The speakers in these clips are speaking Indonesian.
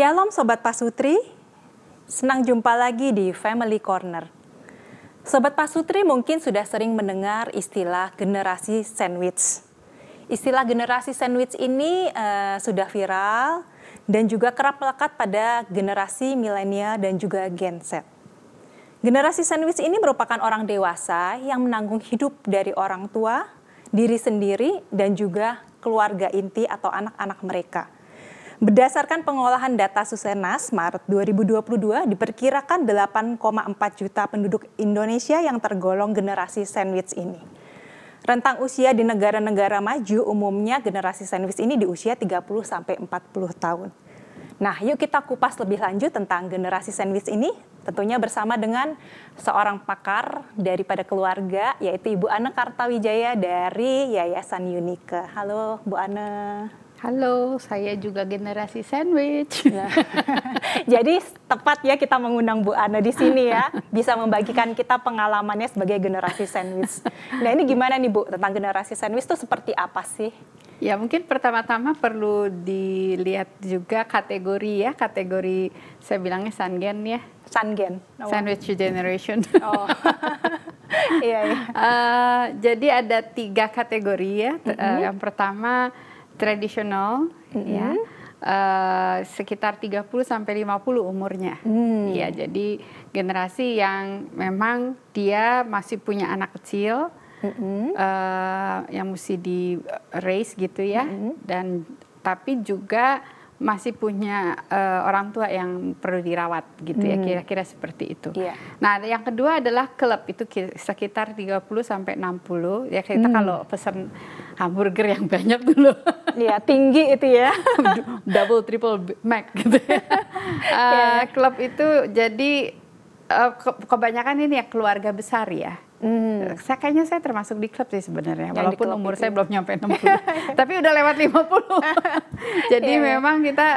Shalom Sobat Pasutri, senang jumpa lagi di Family Corner. Sobat Pasutri mungkin sudah sering mendengar istilah generasi sandwich. Istilah generasi sandwich ini sudah viral dan juga kerap melekat pada generasi milenial dan juga Gen Z. Generasi sandwich ini merupakan orang dewasa yang menanggung hidup dari orang tua, diri sendiri, dan juga keluarga inti atau anak-anak mereka. Berdasarkan pengolahan data Susenas Maret 2022, diperkirakan 8,4 juta penduduk Indonesia yang tergolong generasi sandwich ini. Rentang usia di negara-negara maju umumnya generasi sandwich ini di usia 30-40 tahun. Nah, yuk kita kupas lebih lanjut tentang generasi sandwich ini, tentunya bersama dengan seorang pakar daripada keluarga, yaitu Ibu Ane Kartawijaya dari Yayasan Unike. Halo Bu Ane. Halo, saya juga generasi sandwich. Ya. Jadi tepat ya kita mengundang Bu Ane di sini ya, bisa membagikan kita pengalamannya sebagai generasi sandwich. Nah ini gimana nih Bu, tentang generasi sandwich itu seperti apa sih? Ya mungkin pertama-tama perlu dilihat juga kategori ya, kategori saya bilangnya Sangen ya. Sangen. Oh. Sandwich generation. Oh. Iya, iya. Jadi ada 3 kategori ya. Yang pertama tradisional ya. Sekitar 30-50 umurnya. Ya, jadi generasi yang memang dia masih punya anak kecil. Yang mesti di raise gitu ya, dan tapi juga masih punya orang tua yang perlu dirawat gitu ya, kira-kira seperti itu. Nah yang kedua adalah klub, itu sekitar 30-60 ya, kita kalau pesan hamburger yang banyak dulu. Iya, tinggi itu ya. Double, triple, mac gitu ya. Klub itu jadi kebanyakan ini ya keluarga besar ya. Kayaknya saya termasuk di klub sih sebenarnya, walaupun umur saya belum nyampe 60, tapi udah lewat 50. Jadi memang kita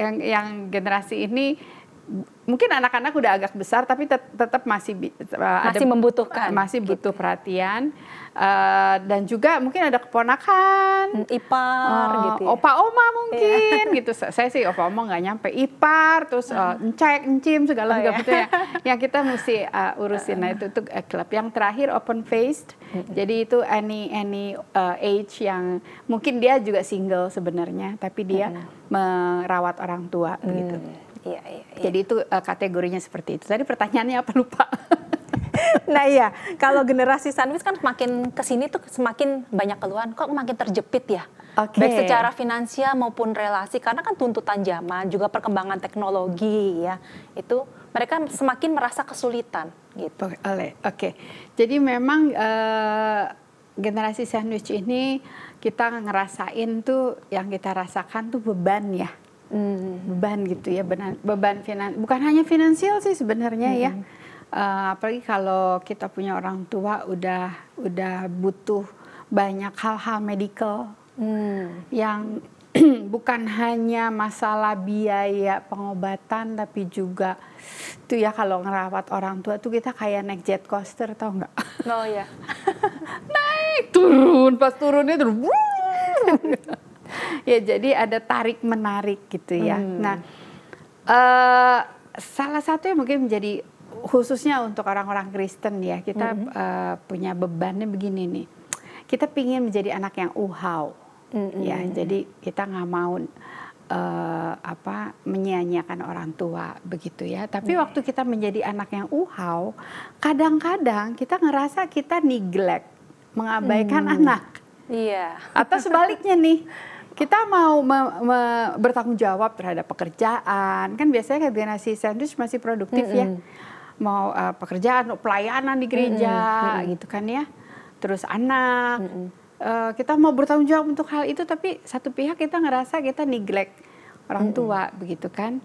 yang generasi ini mungkin anak-anak udah agak besar, tapi tetap masih membutuhkan, masih butuh perhatian, dan juga mungkin ada keponakan, ipar, gitu ya. opa-oma mungkin, gitu. Saya sih opa-oma nggak nyampe, ipar, terus encek, encim, segala gitu ya. Yang kita mesti urusin. Nah itu klub. Yang terakhir open faced, jadi itu any age yang mungkin dia juga single sebenarnya, tapi dia merawat orang tua begitu. Iya. Jadi itu kategorinya seperti itu. Tadi pertanyaannya apa, lupa? Nah iya, kalau generasi sandwich kan semakin kesini tuh semakin banyak keluhan, kok makin terjepit ya? Baik secara finansial maupun relasi, karena kan tuntutan zaman, juga perkembangan teknologi ya, itu mereka semakin merasa kesulitan gitu. Oke. Jadi memang generasi sandwich ini kita ngerasain tuh, yang kita rasakan tuh beban ya. Beban gitu ya, beban bukan hanya finansial sih sebenarnya ya, apalagi kalau kita punya orang tua udah butuh banyak hal-hal medical yang bukan hanya masalah biaya pengobatan, tapi juga tuh ya kalau ngerawat orang tua tuh kita kayak naik jet coaster, tau nggak? Oh ya. Naik turun, pas turunnya terus ya, jadi ada tarik menarik gitu ya. Nah, salah satu yang mungkin menjadi khususnya untuk orang-orang Kristen ya, kita punya bebannya begini nih. Kita pingin menjadi anak yang uhau, ya. Jadi kita nggak mau menyia-nyiakan orang tua begitu ya. Tapi waktu kita menjadi anak yang uhau, kadang-kadang kita ngerasa kita neglect, mengabaikan anak. Iya. Atau sebaliknya nih. Kita mau bertanggung jawab terhadap pekerjaan, kan biasanya generasi sandwich masih produktif ya, mau pekerjaan, pelayanan di gereja gitu kan ya, terus anak, kita mau bertanggung jawab untuk hal itu, tapi satu pihak kita ngerasa kita neglect orang tua begitu kan.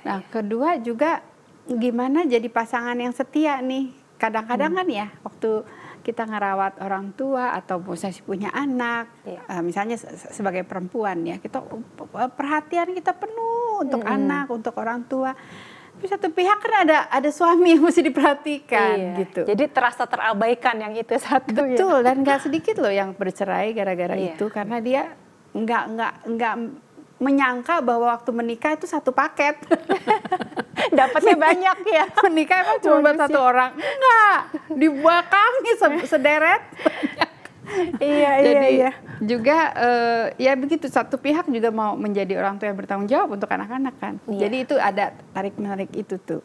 Nah kedua juga gimana jadi pasangan yang setia nih, kadang-kadang kan ya waktu kita ngerawat orang tua atau misalnya punya anak, misalnya sebagai perempuan ya, kita perhatian kita penuh untuk anak, untuk orang tua. Tapi satu pihak kan ada suami yang mesti diperhatikan gitu. Jadi terasa terabaikan yang itu satu. Betul, dan nggak sedikit loh yang bercerai gara-gara itu, karena dia nggak menyangka bahwa waktu menikah itu satu paket. Dapatnya banyak ya. Menikah emang cuma buat satu orang? Enggak, dibuat kami sederet. Iya, Jadi iya. juga ya begitu, satu pihak juga mau menjadi orang tua yang bertanggung jawab untuk anak-anak kan. Iya. Jadi itu ada tarik-menarik itu tuh.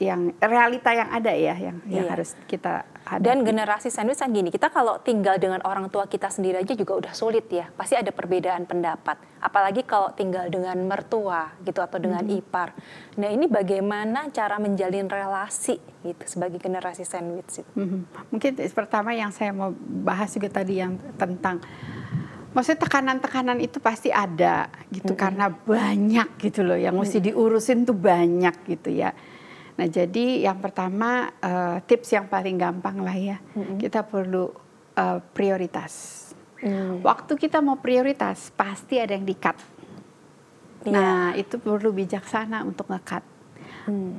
Yang realita yang ada ya, yang harus kita hadapi. Dan generasi sandwich kan gini, kita kalau tinggal dengan orang tua kita sendiri aja juga udah sulit ya. Pasti ada perbedaan pendapat. Apalagi kalau tinggal dengan mertua gitu atau dengan ipar. Nah ini bagaimana cara menjalin relasi gitu sebagai generasi sandwich itu? Mungkin pertama yang saya mau bahas juga tadi yang tentang, maksudnya tekanan-tekanan itu pasti ada gitu, karena banyak gitu loh yang mesti diurusin tuh banyak gitu ya. Nah jadi yang pertama tips yang paling gampang lah ya, kita perlu prioritas. Waktu kita mau prioritas pasti ada yang di-cut. Nah itu perlu bijaksana untuk nge-cut.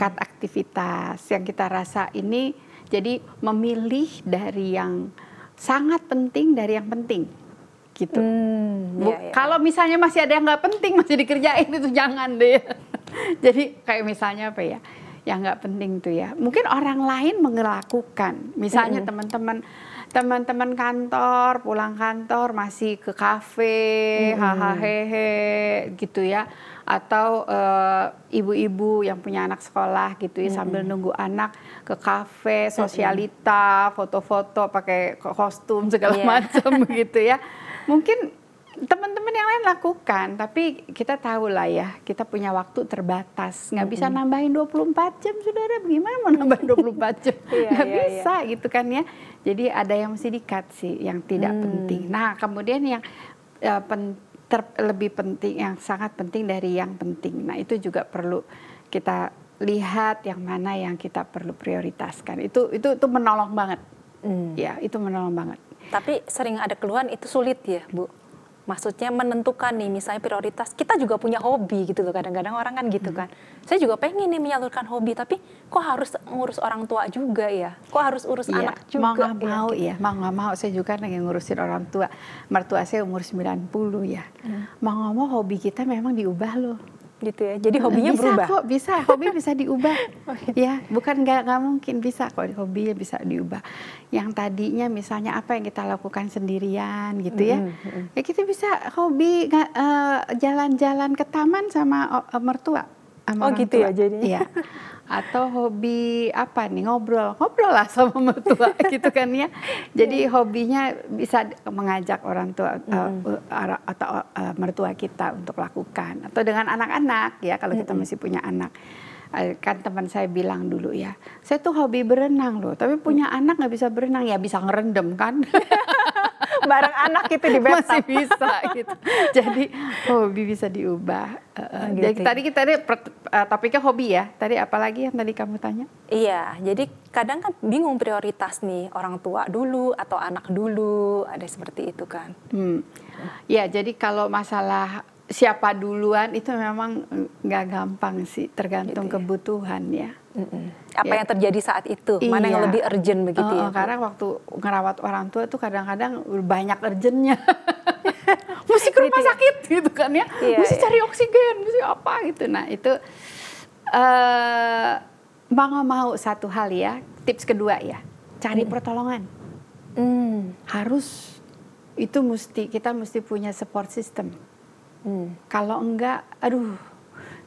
Cut aktivitas yang kita rasa ini, jadi memilih dari yang sangat penting dari yang penting gitu. Kalau misalnya masih ada yang nggak penting masih dikerjain, itu jangan deh. Jadi kayak misalnya apa ya, yang nggak penting tuh ya, mungkin orang lain melakukan, misalnya teman-teman kantor pulang kantor masih ke kafe, hahaha gitu ya, atau ibu-ibu yang punya anak sekolah gitu ya, sambil nunggu anak ke kafe, sosialita, foto-foto pakai kostum segala macam gitu ya. Mungkin teman-teman yang lain lakukan, tapi kita tahu lah ya, kita punya waktu terbatas, nggak bisa nambahin 24 jam, saudara. Bagaimana mau nambahin 24 jam? Nggak bisa gitu kan ya. Jadi ada yang mesti di-cut sih, yang tidak penting. Nah kemudian yang lebih penting, yang sangat penting dari yang penting. Nah itu juga perlu kita lihat yang mana yang kita perlu prioritaskan. Itu menolong banget. Ya, itu menolong banget. Tapi sering ada keluhan itu sulit ya, Bu. Maksudnya menentukan nih, misalnya prioritas. Kita juga punya hobi gitu loh, kadang-kadang orang kan gitu kan. Saya juga pengen nih menyalurkan hobi, tapi kok harus ngurus orang tua juga ya? Kok harus urus anak juga? Mau nggak mau ya, mau nggak mau. Saya juga lagi ngurusin orang tua. Mertua saya umur 90 ya. Mau nggak mau hobi kita memang diubah loh. Gitu ya, jadi hobinya bisa berubah? Kok, bisa, hobi bisa diubah. Ya, bukan nggak mungkin, bisa kok hobinya bisa diubah. Yang tadinya misalnya apa yang kita lakukan sendirian gitu ya, ya kita bisa hobi jalan-jalan ke taman sama mertua. Oh gitu ya jadinya. Iya. Atau hobi apa nih, ngobrol lah sama mertua gitu kan ya. Jadi hobinya bisa mengajak orang tua atau mertua kita untuk lakukan, atau dengan anak-anak ya, kalau kita masih punya anak. Kan teman saya bilang dulu ya, saya tuh hobi berenang loh, tapi punya anak nggak bisa berenang. Ya bisa ngerendam kan. Bareng anak itu di bathtub. Masih bisa gitu. Jadi hobi bisa diubah. Jadi tadi kita topiknya hobi ya. Tadi apalagi yang tadi kamu tanya? Iya, jadi kadang kan bingung prioritas nih, orang tua dulu atau anak dulu, ada seperti itu kan. Ya, jadi kalau masalah siapa duluan itu memang nggak gampang sih, tergantung gitu ya, kebutuhan ya. Apa yang terjadi saat itu, mana yang lebih urgent begitu ya? Karena waktu ngerawat orang tua tuh kadang-kadang banyak urgentnya. Mesti ke rumah sakit gitu kan ya, mesti cari oksigen, mesti apa gitu. Nah itu mau satu hal ya, tips kedua ya, cari pertolongan. Harus, itu kita mesti punya support system. Kalau enggak, aduh,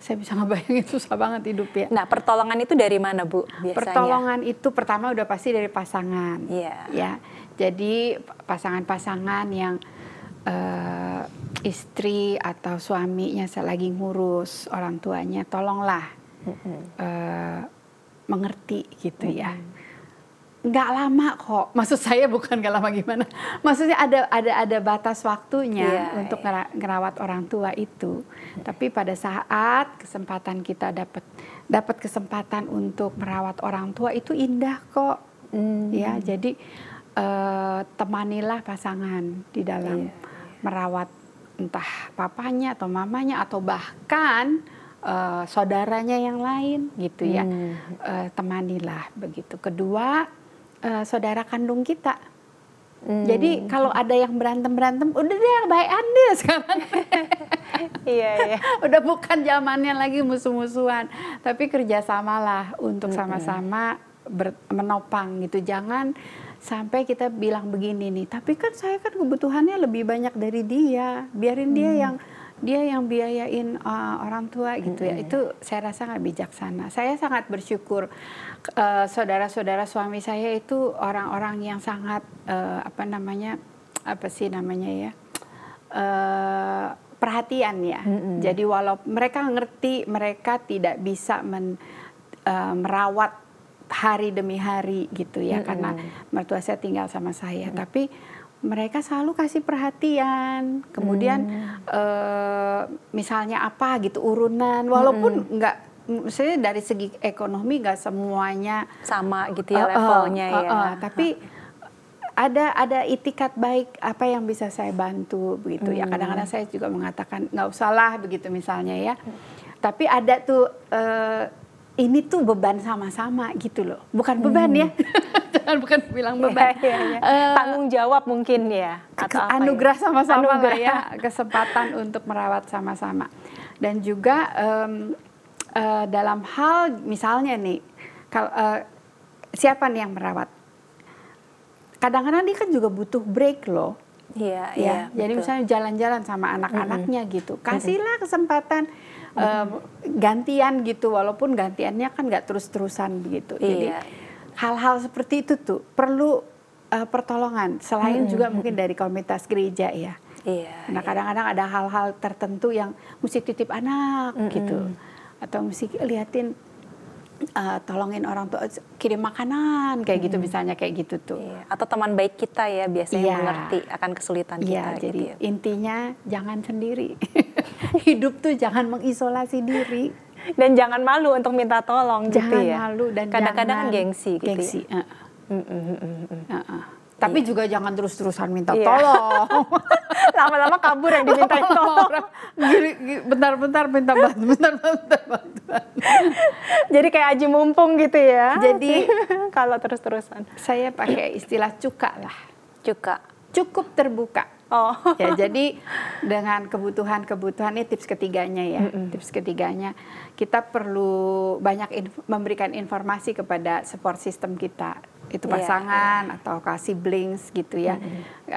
saya bisa ngebayangin susah banget hidup ya. Nah, pertolongan itu dari mana, Bu, biasanya? Pertolongan itu pertama udah pasti dari pasangan. Yeah. Ya, jadi pasangan-pasangan yang istri atau suaminya lagi ngurus orang tuanya, tolonglah mengerti gitu ya. Nggak lama kok, maksud saya bukan nggak lama gimana, maksudnya ada batas waktunya untuk ngerawat orang tua itu. Tapi pada saat kesempatan kita dapat kesempatan untuk merawat orang tua itu indah kok. Ya, jadi temanilah pasangan di dalam merawat entah papanya atau mamanya atau bahkan saudaranya yang lain gitu ya. Temanilah begitu. Kedua, saudara kandung kita. Jadi kalau ada yang berantem, udah deh baikan deh sekarang. Iya, iya. Udah bukan zamannya lagi musuh-musuhan, tapi kerjasamalah untuk sama-sama menopang gitu. Jangan sampai kita bilang begini nih, tapi kan saya kan kebutuhannya lebih banyak dari dia, biarin dia yang biayain orang tua gitu ya. Itu saya rasa nggak bijaksana. Saya sangat bersyukur saudara-saudara suami saya itu orang-orang yang sangat perhatian ya. Jadi walaupun mereka ngerti mereka tidak bisa merawat hari demi hari gitu ya, karena mertua saya tinggal sama saya, tapi mereka selalu kasih perhatian. Kemudian misalnya apa gitu urunan, walaupun nggak, maksudnya dari segi ekonomi nggak semuanya sama gitu ya levelnya ya. Tapi ada itikat baik apa yang bisa saya bantu begitu ya. Kadang-kadang saya juga mengatakan nggak usah lah begitu misalnya ya. Tapi ada tuh ini tuh beban sama-sama gitu loh, bukan beban ya. Jangan bukan bilang beban. Tanggung jawab mungkin ya. Atau anugerah sama-sama lah ya, kesempatan untuk merawat sama-sama. Dan juga dalam hal misalnya nih, kalau siapa nih yang merawat? Kadang-kadang dia kan juga butuh break loh. Iya, ya. Jadi misalnya jalan-jalan sama anak-anaknya gitu, kasihlah kesempatan gantian gitu, walaupun gantiannya kan nggak terus-terusan begitu. Jadi hal-hal seperti itu tuh perlu pertolongan. Selain juga mungkin dari komunitas gereja ya. Nah kadang-kadang ada hal-hal tertentu yang mesti titip anak gitu, atau mesti liatin. Tolongin orang tua kirim makanan kayak gitu misalnya, kayak gitu tuh. Atau teman baik kita ya biasanya mengerti akan kesulitan kita. Jadi gitu ya. Intinya jangan sendiri. Hidup tuh jangan mengisolasi diri. Dan jangan malu untuk minta tolong gitu ya. Jangan malu dan kadang-kadang kan gengsi gitu. Gengsi. Tapi juga jangan terus-terusan minta tolong. Lama-lama kabur yang dimintain tolong. Bentar-bentar minta bantuan. Jadi kayak aji mumpung gitu ya. Jadi kalau terus-terusan. Saya pakai istilah cuka lah. Cuka. Cukup terbuka. Oh. Ya, jadi dengan kebutuhan ini tips ketiganya ya. Tips ketiganya, kita perlu banyak memberikan informasi kepada support system kita. Itu pasangan atau siblings gitu ya.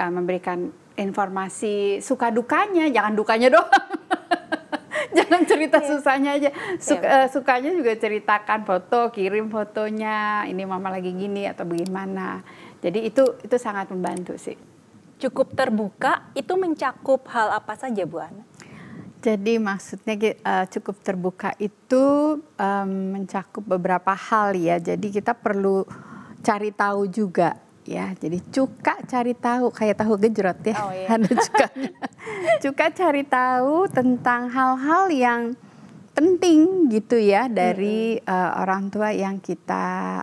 Memberikan informasi suka dukanya, jangan dukanya doang. Jangan cerita susahnya aja. Sukanya juga ceritakan foto, kirim fotonya. Ini mama lagi gini atau bagaimana. Jadi itu sangat membantu sih. Cukup terbuka itu mencakup hal apa saja Bu Ana? Jadi maksudnya cukup terbuka itu mencakup beberapa hal ya. Jadi kita perlu cari tahu juga ya. Jadi cuka cari tahu, kayak tahu gejrot ya. Oh, iya. Ada cukanya. Cuka cari tahu tentang hal-hal yang penting gitu ya dari orang tua yang kita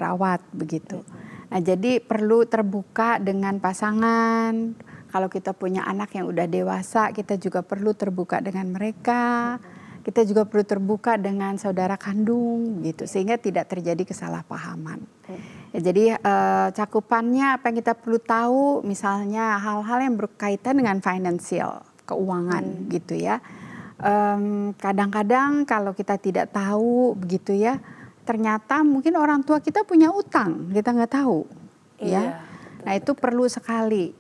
rawat begitu. Nah, jadi perlu terbuka dengan pasangan. Kalau kita punya anak yang udah dewasa, kita juga perlu terbuka dengan mereka. Kita juga perlu terbuka dengan saudara kandung gitu, sehingga tidak terjadi kesalahpahaman. Ya, jadi cakupannya apa yang kita perlu tahu, misalnya hal-hal yang berkaitan dengan financial, keuangan gitu ya. Kadang-kadang kalau kita tidak tahu begitu ya, ternyata mungkin orang tua kita punya utang, kita nggak tahu, ya. Nah itu perlu sekali.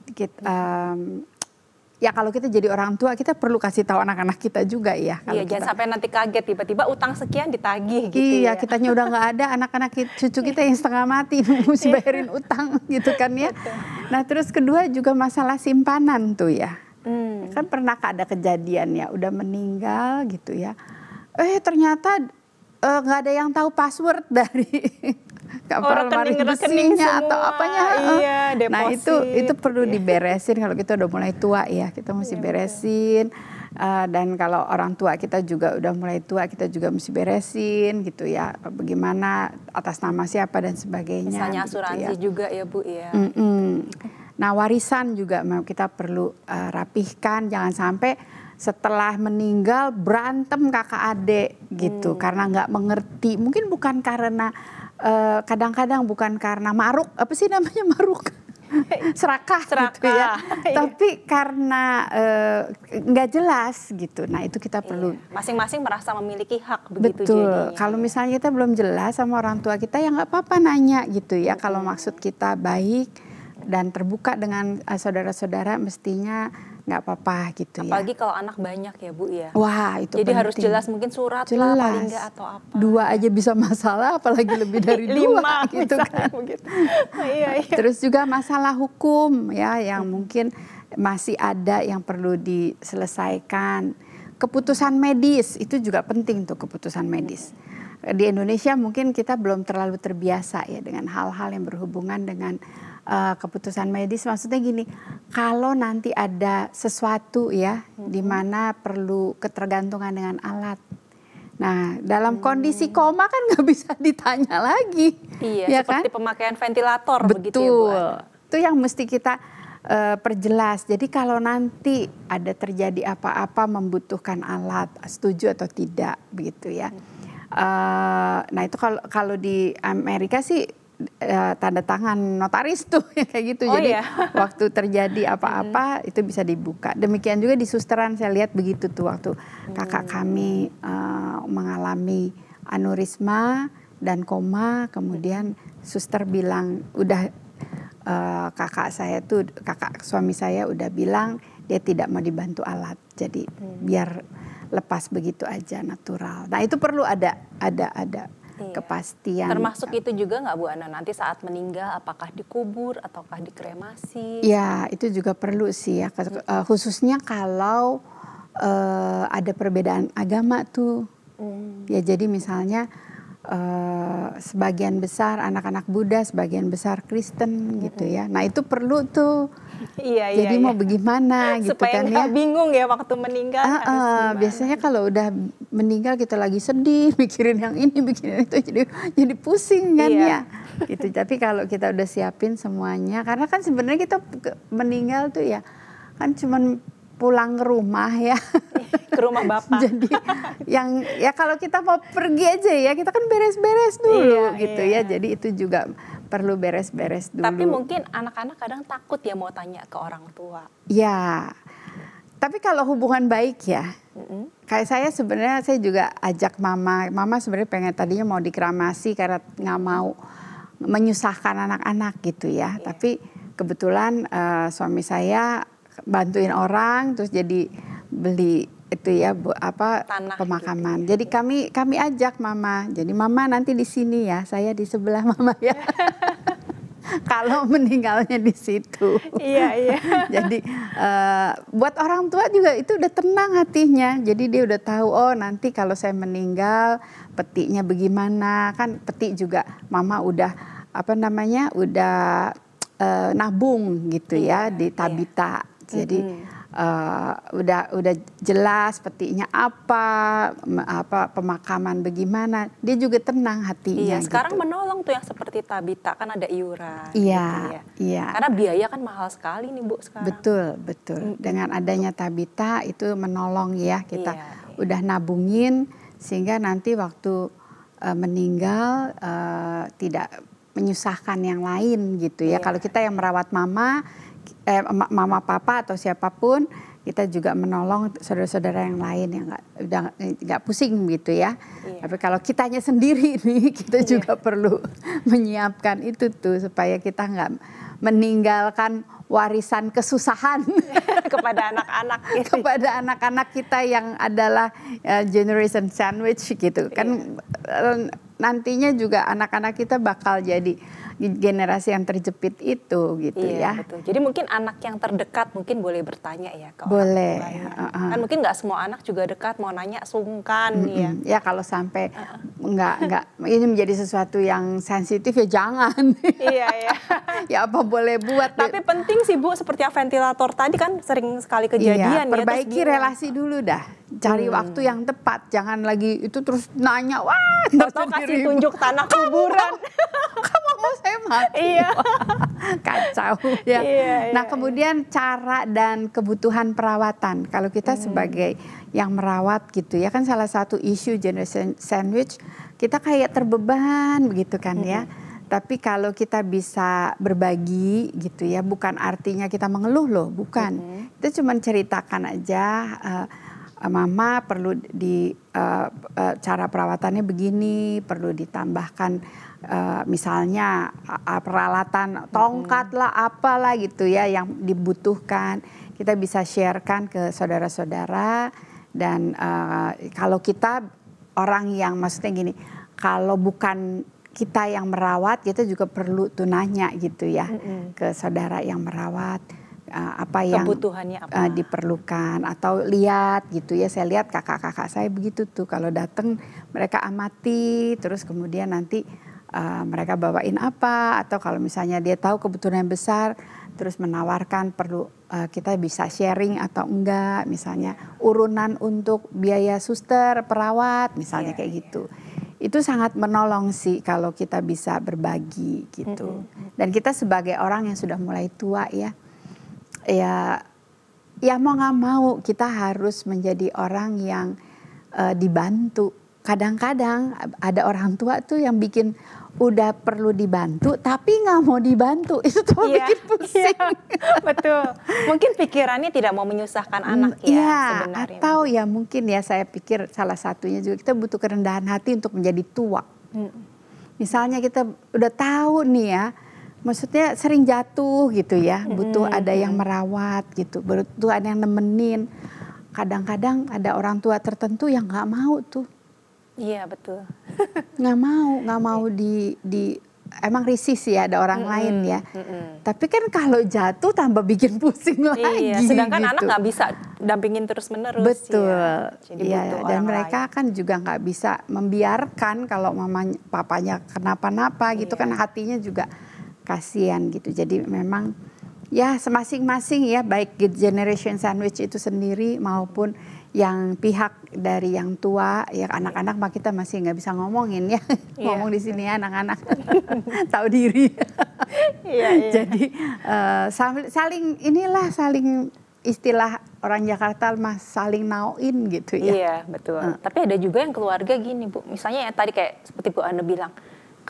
Ya kalau kita jadi orang tua, kita perlu kasih tahu anak-anak kita juga ya. Iya, jangan sampai nanti kaget tiba-tiba utang sekian ditagih gitu. Iya, kitanya udah nggak ada, anak-anak cucu kita yang setengah mati mesti bayarin utang gitu kan ya. Nah terus kedua juga masalah simpanan tuh ya. Kan pernah ada kejadian ya, udah meninggal gitu ya. Ternyata nggak ada yang tahu password dari rekening besinya atau apanya. Iya, deposit. Nah itu perlu diberesin kalau kita udah mulai tua ya, kita mesti beresin. Dan kalau orang tua kita juga udah mulai tua, kita juga mesti beresin gitu ya. Bagaimana atas nama siapa dan sebagainya. Misalnya gitu asuransi ya. juga ya Bu ya. Nah warisan juga kita perlu rapihkan, jangan sampai setelah meninggal berantem kakak adik gitu karena nggak mengerti. Mungkin bukan karena kadang-kadang bukan karena maruk, apa sih namanya maruk? serakah gitu ya. Tapi karena nggak jelas gitu. Nah itu kita perlu. Masing-masing merasa memiliki hak begitu. Betul. Jadinya. Kalau misalnya kita belum jelas sama orang tua kita, ya nggak apa-apa nanya gitu ya. Kalau maksud kita baik dan terbuka dengan saudara-saudara, mestinya nggak apa-apa gitu ya. Apalagi kalau anak banyak ya Bu ya. Wah itu jadi penting. Harus jelas, mungkin surat jelas. Lah paling nggak atau apa. 2 aja bisa masalah, apalagi lebih dari 2 gitu kan. Iya. Terus juga masalah hukum ya, yang mungkin masih ada yang perlu diselesaikan. Keputusan medis itu juga penting tuh, keputusan medis. Di Indonesia mungkin kita belum terlalu terbiasa ya dengan hal-hal yang berhubungan dengan keputusan medis. Maksudnya gini, kalau nanti ada sesuatu ya di mana perlu ketergantungan dengan alat. Nah, dalam kondisi koma kan nggak bisa ditanya lagi. Iya, ya seperti kan? pemakaian ventilator. Betul. Begitu ya Bu. Itu yang mesti kita perjelas. Jadi kalau nanti ada terjadi apa-apa membutuhkan alat, setuju atau tidak begitu ya. Nah itu kalau di Amerika sih tanda tangan notaris tuh kayak gitu. Jadi waktu terjadi apa-apa itu bisa dibuka. Demikian juga di susteran saya lihat begitu tuh waktu kakak kami mengalami aneurisma dan koma, kemudian suster bilang udah kakak suami saya udah bilang dia tidak mau dibantu alat. Jadi biar lepas begitu aja natural. Nah itu perlu ada kepastian. Termasuk itu juga nggak Bu Ana, nanti saat meninggal apakah dikubur ataukah dikremasi? Ya itu juga perlu sih ya, khususnya kalau ada perbedaan agama tuh. Ya jadi misalnya sebagian besar anak-anak Buddha, sebagian besar Kristen gitu ya. Nah itu perlu tuh. Jadi mau bagaimana gitu supaya kan ya. Supaya bingung ya waktu meninggal. Biasanya kalau udah meninggal kita lagi sedih, mikirin yang ini, mikirin itu, jadi pusing kan ya. Gitu. Tapi kalau kita udah siapin semuanya, karena kan sebenarnya kita meninggal tuh ya kan cuman pulang ke rumah ya. Ke rumah Bapak. Jadi yang ya kalau kita mau pergi aja ya kita kan beres-beres dulu gitu ya. Jadi itu juga perlu beres-beres dulu. Tapi mungkin anak-anak kadang takut ya mau tanya ke orang tua. Ya. Tapi kalau hubungan baik ya. Kayak saya sebenarnya saya juga ajak mama sebenarnya pengen tadinya mau dikremasi karena nggak mau menyusahkan anak-anak gitu ya. Tapi kebetulan suami saya bantuin orang terus jadi beli itu ya tanah pemakaman. Gitu. Jadi kami ajak mama. Jadi mama nanti di sini ya, saya di sebelah mama ya. Kalau meninggalnya di situ. Iya. Jadi buat orang tua juga itu udah tenang hatinya. Jadi dia udah tahu oh nanti kalau saya meninggal petinya bagaimana. Kan peti juga mama udah udah nabung gitu ya di Tabita. Jadi udah jelas petinya apa pemakaman bagaimana, dia juga tenang hatinya. Iya, sekarang gitu. menolong tuh yang seperti Tabita kan ada iuran. Iya, gitu ya. iya. Karena biaya kan mahal sekali nih Bu sekarang. Betul. Dengan adanya Tabita itu menolong ya kita udah nabungin sehingga nanti waktu meninggal tidak menyusahkan yang lain gitu ya. Kalau kita yang merawat mama papa atau siapapun, kita juga menolong saudara-saudara yang lain yang nggak pusing gitu ya. Tapi kalau kitanya sendiri nih kita juga perlu menyiapkan itu tuh supaya kita nggak meninggalkan warisan kesusahan kepada anak-anak gitu. Kepada anak-anak kita yang adalah generation sandwich gitu kan. Nantinya juga anak-anak kita bakal jadi generasi yang terjepit itu gitu ya. Betul. Jadi mungkin anak yang terdekat mungkin boleh bertanya ya ke boleh. orang tua. Kan mungkin nggak semua anak juga dekat mau nanya sungkan ya. Ya kalau sampai nggak ini menjadi sesuatu yang sensitif ya jangan. Iya. Ya apa boleh buat. Tapi penting sih Bu, seperti yang ventilator tadi kan sering sekali kejadian. Perbaiki relasi dulu dah. Cari waktu yang tepat, jangan lagi itu terus nanya, wah, atau kasih tunjuk tanah kuburan. Kamu mau saya mati? Iya. Kacau ya. Nah kemudian cara dan kebutuhan perawatan. Kalau kita sebagai yang merawat gitu ya, kan salah satu isu generation sandwich kita kayak terbeban begitu kan ya. Tapi kalau kita bisa berbagi gitu ya, bukan artinya kita mengeluh loh, bukan. Itu cuma ceritakan aja, Mama perlu cara perawatannya begini, perlu ditambahkan misalnya peralatan tongkat lah, apalah gitu ya yang dibutuhkan. Kita bisa sharekan ke saudara-saudara. Dan kalau kita orang yang maksudnya gini, kalau bukan kita yang merawat, kita juga perlu tuh nanya gitu ya ke saudara yang merawat apa yang kebutuhannya apa diperlukan, atau lihat gitu ya. Saya lihat kakak-kakak saya begitu tuh, kalau datang mereka amati, terus kemudian nanti mereka bawain apa, atau kalau misalnya dia tahu kebutuhan yang besar, terus menawarkan perlu kita bisa sharing atau enggak, misalnya urunan untuk biaya suster, perawat, misalnya kayak gitu. Itu sangat menolong sih kalau kita bisa berbagi gitu. Dan kita sebagai orang yang sudah mulai tua ya mau nggak mau kita harus menjadi orang yang dibantu. Kadang-kadang ada orang tua tuh yang bikin udah perlu dibantu tapi nggak mau dibantu, itu tuh bikin pusing. Betul, mungkin pikirannya tidak mau menyusahkan anak ya sebenarnya. Atau ya mungkin ya saya pikir salah satunya juga kita butuh kerendahan hati untuk menjadi tua. Misalnya kita udah tahu nih ya, maksudnya sering jatuh gitu ya, butuh ada yang merawat gitu, butuh ada yang nemenin. Kadang-kadang ada orang tua tertentu yang nggak mau tuh. Iya betul. nggak mau emang risih sih ya ada orang lain ya. Tapi kan kalau jatuh tambah bikin pusing lagi. Sedangkan gitu. anak nggak bisa dampingin terus menerus. Betul. Ya. Dan mereka kan juga nggak bisa membiarkan kalau papanya kenapa-napa gitu kan, hatinya juga kasihan gitu. Jadi memang ya masing-masing ya, baik generation sandwich itu sendiri maupun yang pihak dari yang tua ya, anak-anak mah kita masih nggak bisa ngomongin ya. Ngomong di sini ya anak-anak tahu diri. Jadi saling istilah orang Jakarta mah saling nauin gitu ya. Iya betul. Tapi ada juga yang keluarga gini Bu, misalnya yang tadi kayak seperti Bu Ana bilang,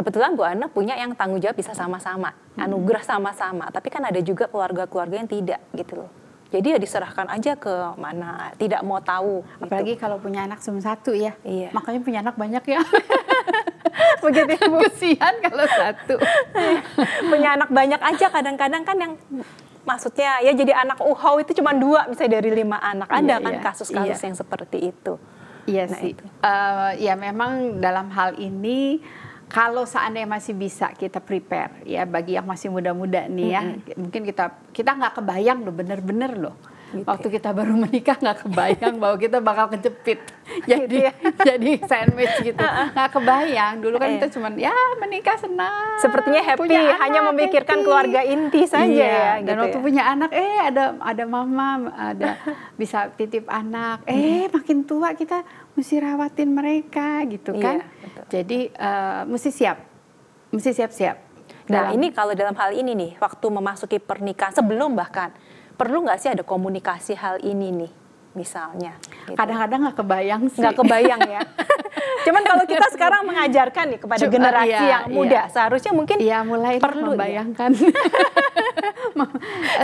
kebetulan Bu Ana punya yang tanggung jawab bisa sama-sama, anugerah sama-sama. Tapi kan ada juga keluarga-keluarga yang tidak gitu loh. Jadi ya diserahkan aja ke mana, tidak mau tahu. Apalagi gitu. kalau punya anak cuma satu ya. Iya. Makanya punya anak banyak ya. Begitu Bu. Kesian kalau satu. Punya anak banyak aja kadang-kadang kan yang maksudnya ya jadi anak uhau itu cuma 2 misalnya dari 5 anak. Ada kan kasus-kasus yang seperti itu. Iya sih. Ya memang dalam hal ini kalau seandainya masih bisa kita prepare ya, bagi yang masih muda-muda nih ya, mungkin kita nggak kebayang loh, bener-bener loh. Gitu. Waktu kita baru menikah nggak kebayang bahwa kita bakal kejepit jadi sandwich gitu, nggak kebayang. Dulu kan kita cuman ya menikah senang, sepertinya happy, hanya memikirkan keluarga inti saja ya. Dan gitu waktu punya anak ada mama, ada bisa titip anak, makin tua kita mesti rawatin mereka gitu kan. Betul. Jadi mesti siap-siap. Nah ini kalau dalam hal ini nih, waktu memasuki pernikahan, sebelum bahkan, perlu nggak sih ada komunikasi hal ini nih, misalnya? Gitu. Kadang-kadang nggak kebayang sih. Nggak kebayang ya. Cuman kalau kita sekarang mengajarkan nih kepada generasi yang muda, seharusnya mungkin mulai perlu membayangkan.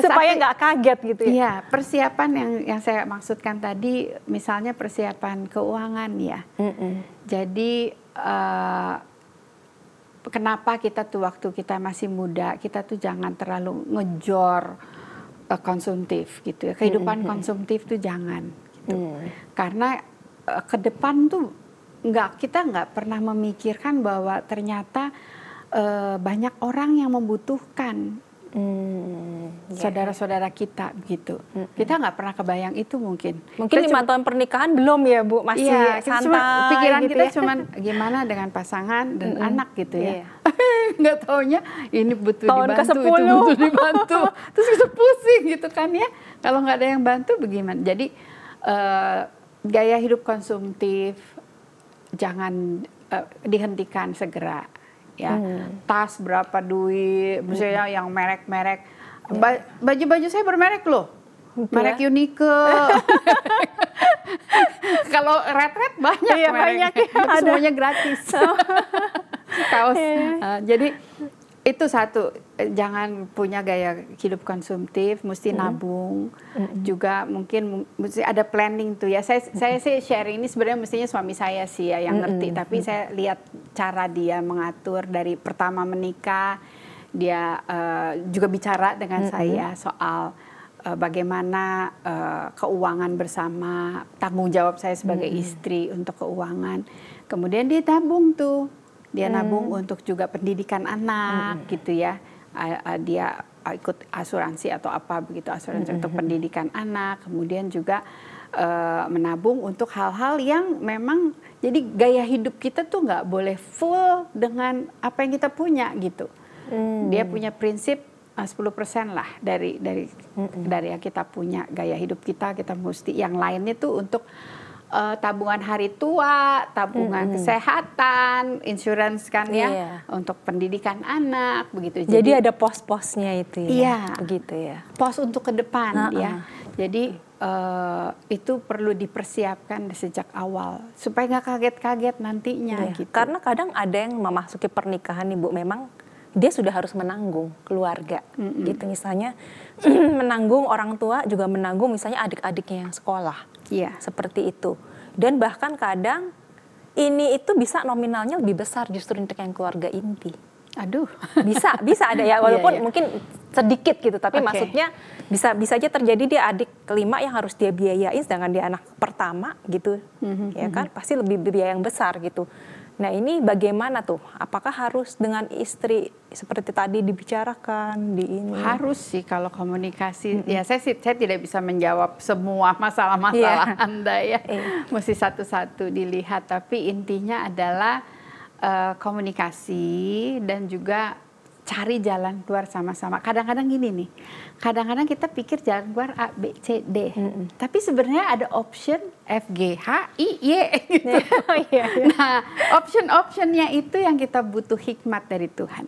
Supaya nggak kaget gitu ya. Iya, persiapan yang saya maksudkan tadi, misalnya persiapan keuangan ya. Jadi kenapa kita tuh waktu kita masih muda, kita tuh jangan terlalu ngejor konsumtif gitu ya. Kehidupan konsumtif tuh jangan gitu. Karena ke depan tuh kita nggak pernah memikirkan bahwa ternyata banyak orang yang membutuhkan saudara-saudara kita gitu. Kita nggak pernah kebayang itu mungkin. Mungkin 5 tahun pernikahan belum ya Bu, masih santai. Pikiran gitu kita ya. cuman gimana dengan pasangan dan anak gitu ya. Nggak taunya ini butuh tahun dibantu, ke-10. itu butuh dibantu. Terus kita pusing gitu kan ya. Kalau nggak ada yang bantu bagaimana? Jadi gaya hidup konsumtif jangan dihentikan segera. Ya, tas berapa duit, misalnya yang merek-merek, baju-baju saya bermerek loh, merek Unique. Kalau red banyak, banyak ya, semuanya gratis. Kaos. Jadi Itu satu, jangan punya gaya hidup konsumtif, mesti nabung. Juga mungkin mesti ada planning tuh ya. Saya sih sharing ini sebenarnya mestinya suami saya sih ya yang ngerti. Tapi saya lihat cara dia mengatur dari pertama menikah, dia juga bicara dengan saya soal bagaimana keuangan bersama, tanggung jawab saya sebagai istri untuk keuangan. Kemudian dia tabung tuh. Dia nabung untuk juga pendidikan anak gitu ya. Dia ikut asuransi atau apa begitu, asuransi untuk pendidikan anak. Kemudian juga menabung untuk hal-hal yang memang jadi gaya hidup kita tuh nggak boleh full dengan apa yang kita punya gitu. Dia punya prinsip 10% lah dari yang kita punya, gaya hidup kita mesti yang lainnya tuh untuk tabungan hari tua, tabungan kesehatan, insurance kan ya, untuk pendidikan anak begitu. Jadi ada pos-posnya itu ya, iya, begitu ya. Pos untuk ke depan ya. Jadi itu perlu dipersiapkan sejak awal supaya nggak kaget-kaget nantinya. Gitu. Karena kadang ada yang memasuki pernikahan Ibu memang dia sudah harus menanggung keluarga, gitu misalnya menanggung orang tua juga menanggung misalnya adik-adiknya yang sekolah. Iya. Seperti itu. Dan bahkan kadang ini itu bisa nominalnya lebih besar justru untuk yang keluarga inti. Aduh. Bisa ada ya, walaupun mungkin sedikit gitu, tapi maksudnya bisa aja terjadi dia adik kelima yang harus dia biayain sedangkan dia anak pertama gitu. Ya kan? Pasti lebih biaya yang besar gitu. Nah, ini bagaimana tuh? Apakah harus dengan istri seperti tadi dibicarakan di ini? Harus sih kalau komunikasi. Ya saya tidak bisa menjawab semua masalah-masalah Anda ya. Mesti satu-satu dilihat. Tapi intinya adalah komunikasi dan juga cari jalan keluar sama-sama. Kadang-kadang gini nih. Kadang-kadang kita pikir jalan keluar A, B, C, D. Tapi sebenarnya ada option F, G, H, I, Y gitu. Nah, option-optionnya itu yang kita butuh hikmat dari Tuhan.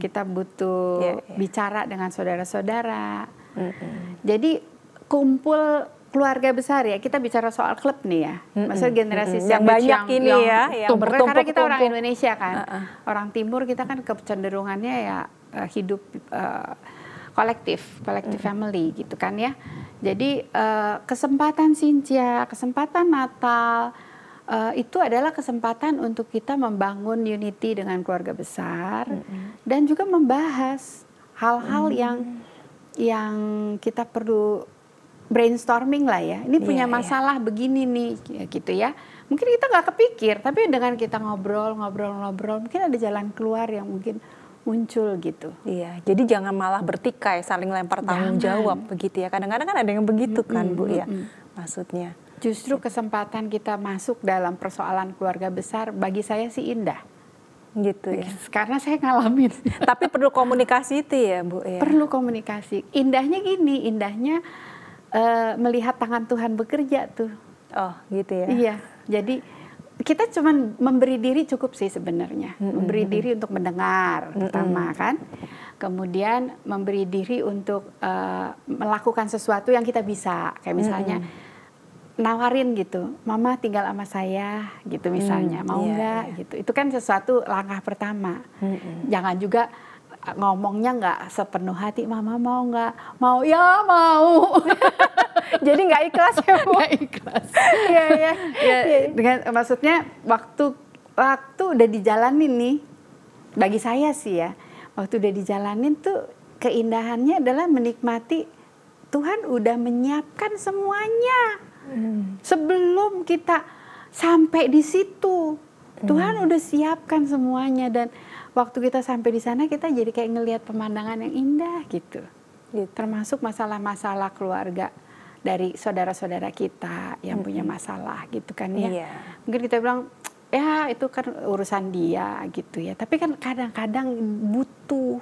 Kita butuh bicara dengan saudara-saudara. Jadi kumpul keluarga besar ya, kita bicara soal klub nih ya, maksudnya generasi yang banyak ini yang bertumpuk, karena kita orang Indonesia kan, orang Timur kita kan kecenderungannya ya hidup kolektif family gitu kan ya. Jadi kesempatan Sinja, kesempatan Natal itu adalah kesempatan untuk kita membangun unity dengan keluarga besar dan juga membahas hal-hal yang kita perlu brainstorming lah ya, ini punya masalah begini nih, gitu ya. Mungkin kita nggak kepikir, tapi dengan kita ngobrol, mungkin ada jalan keluar yang mungkin muncul gitu. Iya, jadi jangan malah bertikai, saling lempar tanggung jawab begitu ya. Kadang-kadang kan ada yang begitu kan Bu ya, maksudnya. Justru kesempatan kita masuk dalam persoalan keluarga besar bagi saya sih indah. Gitu ya. Karena saya ngalamin. Tapi perlu komunikasi itu ya Bu ya. Perlu komunikasi. Indahnya gini, melihat tangan Tuhan bekerja tuh. Oh gitu ya. Iya, jadi kita cuma memberi diri cukup sih sebenarnya. Memberi diri untuk mendengar pertama kan. Kemudian memberi diri untuk melakukan sesuatu yang kita bisa. Kayak misalnya nawarin gitu, mama tinggal sama saya gitu misalnya, mau nggak gitu. Itu kan sesuatu langkah pertama. Jangan juga ngomongnya nggak sepenuh hati, mama mau nggak? Mau, ya mau. Jadi nggak ikhlas ya Bu? Nggak ikhlas. Iya. Dengan maksudnya waktu udah dijalanin nih, bagi saya sih ya, waktu udah dijalanin tuh keindahannya adalah menikmati Tuhan udah menyiapkan semuanya. Sebelum kita sampai di situ, Tuhan udah siapkan semuanya dan waktu kita sampai di sana kita jadi kayak ngelihat pemandangan yang indah gitu. Termasuk masalah-masalah keluarga dari saudara-saudara kita yang punya masalah gitu kan ya. Mungkin kita bilang ya itu kan urusan dia gitu ya. Tapi kan kadang-kadang butuh.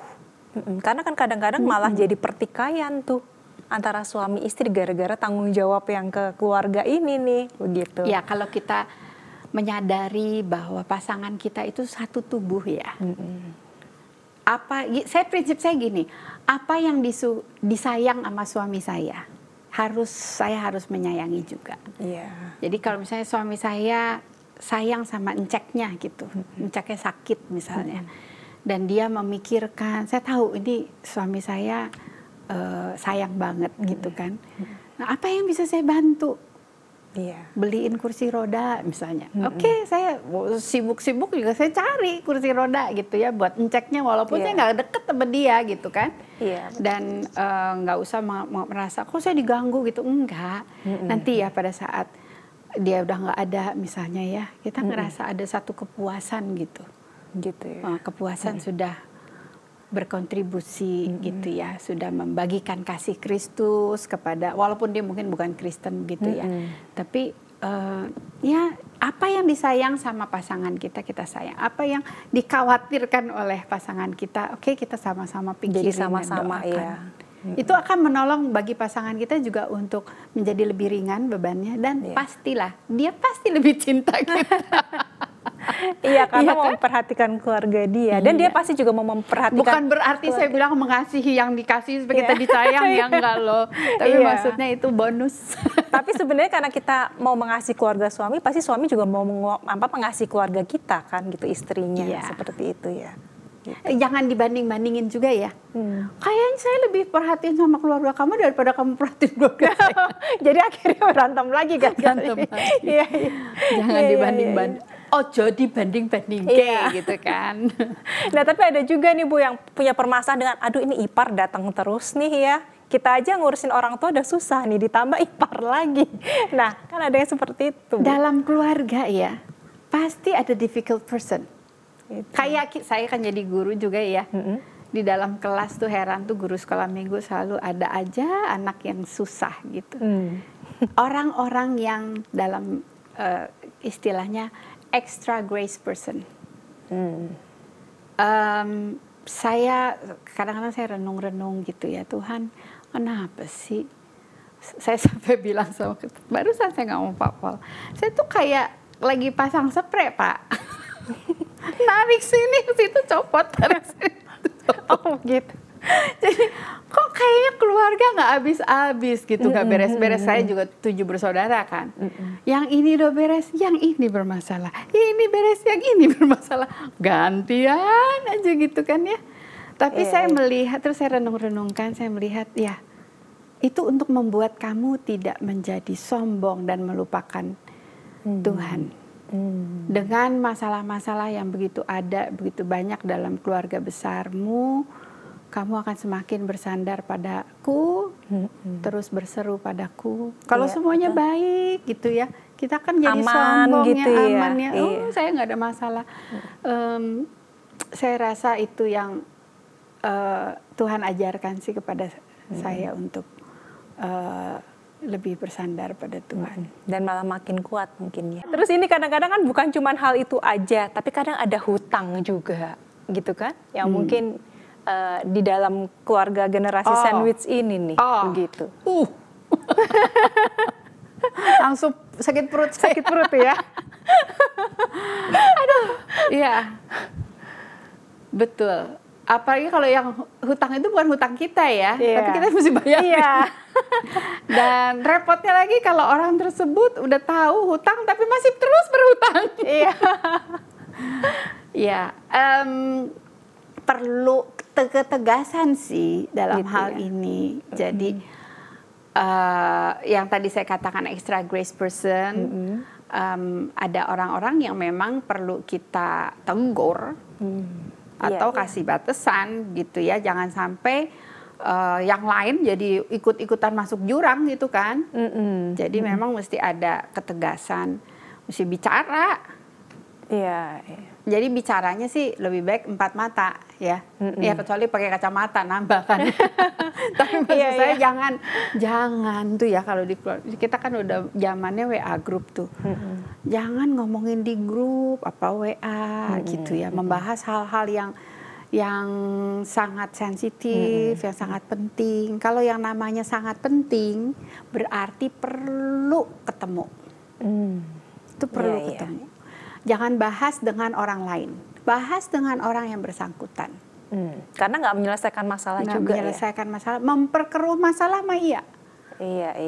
Karena kan kadang-kadang malah jadi pertikaian tuh antara suami istri gara-gara tanggung jawab yang ke keluarga ini nih begitu. Ya kalau kita menyadari bahwa pasangan kita itu satu tubuh ya. Prinsip saya gini, apa yang disayang sama suami saya harus menyayangi juga. Jadi kalau misalnya suami saya sayang sama enceknya gitu, enceknya sakit misalnya, Dan dia memikirkan, saya tahu ini suami saya sayang banget gitu kan. Nah, apa yang bisa saya bantu? Iya. Beliin kursi roda misalnya. Oke, saya sibuk-sibuk juga saya cari kursi roda gitu ya buat ngeceknya walaupun saya nggak deket sama dia gitu kan. Iya. Dan nggak usah merasa kok saya diganggu gitu, enggak. Nanti ya pada saat dia udah nggak ada misalnya ya, kita ngerasa ada satu kepuasan gitu. Gitu ya. Kepuasan sudah berkontribusi gitu ya, sudah membagikan kasih Kristus kepada, walaupun dia mungkin bukan Kristen gitu ya, tapi ya apa yang disayang sama pasangan kita, kita sayang. Apa yang dikhawatirkan oleh pasangan kita, oke, kita sama-sama pikirin. Jadi sama-sama dan doakan. ya. Itu akan menolong bagi pasangan kita juga untuk menjadi lebih ringan bebannya, dan pastilah dia pasti lebih cinta kita. Iya, karena mau memperhatikan keluarga dia, dan dia pasti juga mau memperhatikan. Bukan berarti saya bilang mengasihi yang dikasih supaya kita disayang, ya enggak loh. Tapi maksudnya itu bonus. Tapi sebenarnya karena kita mau mengasihi keluarga suami, pasti suami juga mau mengasihi keluarga kita kan, gitu, istrinya, seperti itu ya. Gitu. Jangan dibanding-bandingin juga ya. Kayaknya saya lebih perhatiin sama keluarga kamu daripada kamu perhatiin keluarga saya. Jadi akhirnya berantem lagi kan? Berantem lagi. Iya. Jangan dibanding-banding. Jadi banding-banding gitu kan. Nah, tapi ada juga nih Bu yang punya permasalahan dengan, aduh ini ipar datang terus nih ya. Kita aja ngurusin orang tua udah susah nih, ditambah ipar lagi. Nah, kan ada yang seperti itu, Bu. Dalam keluarga ya, pasti ada difficult person. Gitu. Kayak saya kan jadi guru juga ya. Di dalam kelas tuh heran tuh guru sekolah minggu selalu ada aja anak yang susah gitu. Orang-orang yang dalam istilahnya extra grace person. Saya kadang-kadang saya renung-renung gitu ya, Tuhan kenapa sih? Saya sampai bilang sama, barusan saya ngomong Pak Paul, saya tuh kayak lagi pasang spray Pak. Narik sini ke situ copot, tarik sini. Oh gitu. Jadi kok kayaknya keluarga nggak habis-habis gitu, nggak beres-beres. Saya juga 7 bersaudara kan. Yang ini udah beres, yang ini bermasalah. Ini beres, yang ini bermasalah. Gantian aja gitu kan ya. Tapi saya melihat, terus saya renung-renungkan, saya melihat ya itu untuk membuat kamu tidak menjadi sombong dan melupakan Tuhan. Dengan masalah-masalah yang begitu begitu banyak dalam keluarga besarmu, kamu akan semakin bersandar padaku, terus berseru padaku. Kalau semuanya baik gitu ya, kita kan jadi aman sombong gitu ya, ya. aman ya. Saya nggak ada masalah. Saya rasa itu yang Tuhan ajarkan sih kepada saya untuk lebih bersandar pada Tuhan. Dan malah makin kuat mungkin ya. Terus ini kadang-kadang kan bukan cuma hal itu aja, tapi kadang ada hutang juga gitu kan, yang mungkin di dalam keluarga generasi sandwich ini nih, begitu. Langsung sakit perut ya. Aduh, iya, betul. Apalagi kalau yang hutang itu bukan hutang kita ya, tapi kita mesti bayar. Iya. Dan repotnya lagi kalau orang tersebut udah tahu hutang tapi masih terus berhutang. Iya. Ya, perlu ketegasan sih dalam gitu hal ini. Jadi yang tadi saya katakan extra grace person, ada orang-orang yang memang perlu kita tegur atau kasih batasan gitu ya. Jangan sampai yang lain jadi ikut-ikutan masuk jurang gitu kan. Jadi memang mesti ada ketegasan, mesti bicara. Iya. Jadi bicaranya sih lebih baik 4 mata ya. Ya kecuali pakai kacamata nambah kan. Tapi maksud saya jangan tuh ya, kalau di kita kan udah zamannya WA grup tuh. Jangan ngomongin di grup apa WA gitu ya, membahas hal-hal yang sangat sensitif, yang sangat penting. Kalau yang namanya sangat penting berarti perlu ketemu. Itu perlu ketemu. Jangan bahas dengan orang lain, bahas dengan orang yang bersangkutan. Karena nggak menyelesaikan masalah nggak juga menyelesaikan masalah, memperkeruh masalah mah iya.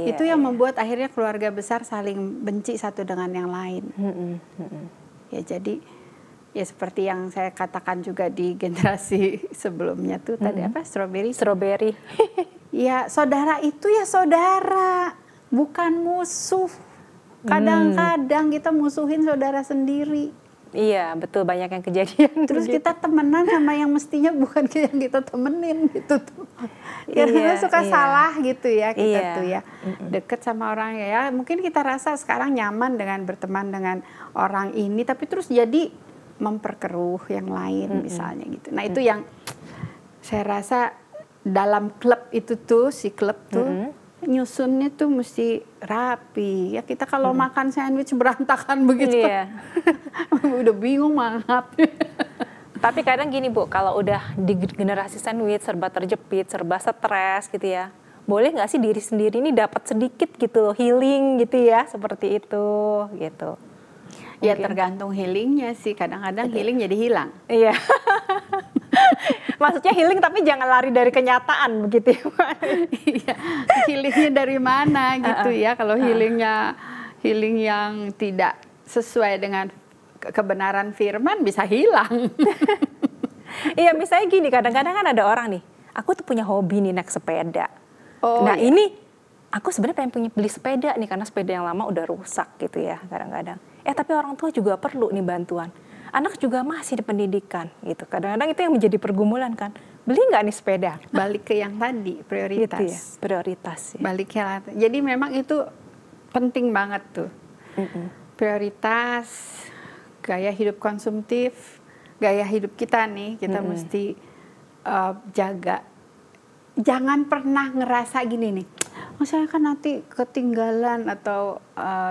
Itu yang membuat akhirnya keluarga besar saling benci satu dengan yang lain. Ya jadi Ya seperti yang saya katakan juga di generasi sebelumnya tuh tadi apa strawberry. Strawberry. Ya saudara itu ya saudara, bukan musuh. Kadang-kadang kita musuhin saudara sendiri. Iya, betul, banyak yang kejadian. Terus kita temenan sama yang mestinya bukan yang kita temenin gitu tuh. Karena suka salah gitu ya kita tuh ya. Deket sama orang ya, mungkin kita rasa sekarang nyaman dengan berteman dengan orang ini, tapi terus jadi memperkeruh yang lain misalnya gitu. Nah itu yang saya rasa dalam klub itu tuh, si klub tuh nyusunnya tuh mesti rapi ya. Kita kalau makan sandwich berantakan begitu udah bingung mangap. Tapi kadang gini Bu, kalau udah di generasi sandwich serba terjepit, serba stres gitu ya, boleh nggak sih diri sendiri ini dapat sedikit gitu loh, healing gitu ya, seperti itu gitu. Ya tergantung healingnya sih, kadang-kadang healing jadi hilang. Iya. Maksudnya healing tapi jangan lari dari kenyataan begitu ya. Iya, healingnya dari mana gitu ya. Kalau healing yang tidak sesuai dengan kebenaran firman bisa hilang. Iya, misalnya gini, kadang-kadang kan ada orang nih, aku tuh punya hobi nih naik sepeda. Ini aku sebenarnya pengen beli sepeda nih karena sepeda yang lama udah rusak gitu ya kadang-kadang. Tapi orang tua juga perlu nih bantuan. Anak juga masih di pendidikan gitu. Kadang-kadang itu yang menjadi pergumulan kan. Beli nggak nih sepeda? Balik ke yang tadi, prioritas. Gitu ya, prioritas. Ya. Baliknya. Jadi memang itu penting banget tuh. Prioritas, gaya hidup konsumtif, gaya hidup kita nih, kita mesti jaga. Jangan pernah ngerasa gini nih, saya kan nanti ketinggalan atau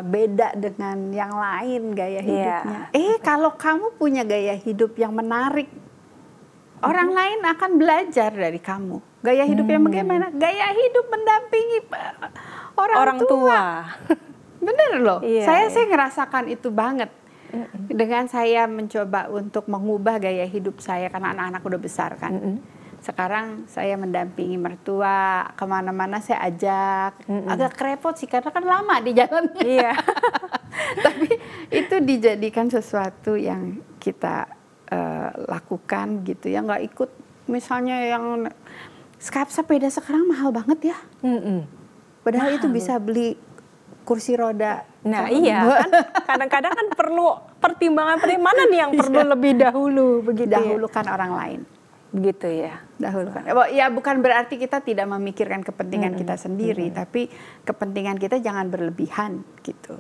beda dengan yang lain gaya hidupnya. Kalau kamu punya gaya hidup yang menarik, orang lain akan belajar dari kamu. Gaya hidup yang bagaimana? Gaya hidup mendampingi orang tua. Bener loh, saya ngerasakan itu banget. Dengan saya mencoba untuk mengubah gaya hidup saya, karena anak-anak udah besar kan. Sekarang saya mendampingi mertua, kemana-mana saya ajak. Agak repot sih, karena kan lama di jalannya. Iya. Tapi itu dijadikan sesuatu yang kita lakukan gitu ya. Nggak ikut misalnya yang sepeda sekarang mahal banget ya. Padahal itu bisa beli kursi roda. Nah iya, kan kadang-kadang kan perlu pertimbangan mana nih yang perlu lebih dahulu begitu. Dahulukan orang lain. Begitu ya. Dahulukan. Ya bukan berarti kita tidak memikirkan kepentingan kita sendiri, tapi kepentingan kita jangan berlebihan gitu.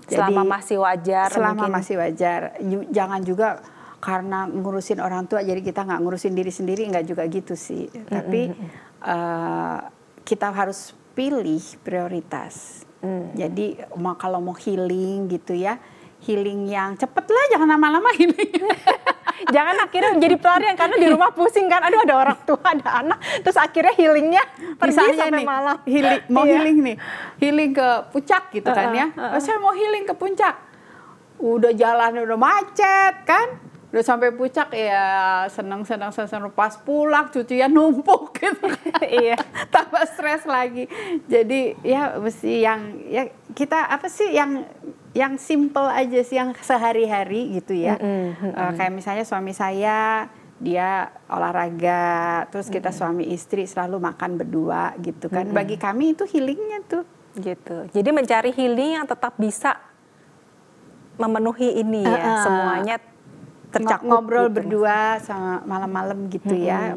Selama masih wajar. Selama masih wajar. Jangan juga karena ngurusin orang tua jadi kita nggak ngurusin diri sendiri, nggak juga gitu sih. Tapi kita harus pilih prioritas. Jadi kalau mau healing gitu ya, healing yang cepet lah, jangan lama-lama healing. Jangan akhirnya menjadi pelarian karena di rumah pusing kan, aduh ada orang tua, ada anak, terus akhirnya healingnya pergi sampai malam. Healing nih, healing ke puncak gitu kan ya. Saya mau healing ke puncak, udah jalan udah macet kan, udah sampai puncak ya senang pas pulang cucian numpuk gitu. Iya, tambah stres lagi. Jadi ya mesti yang ya kita apa sih yang simple aja sih, yang sehari-hari gitu ya. Kayak misalnya suami saya, dia olahraga, terus kita suami istri selalu makan berdua gitu kan. Bagi kami itu healingnya tuh. Gitu. Jadi mencari healing yang tetap bisa memenuhi ini ya, semuanya tercakup. Ngobrol gitu, berdua sama malam-malam gitu ya.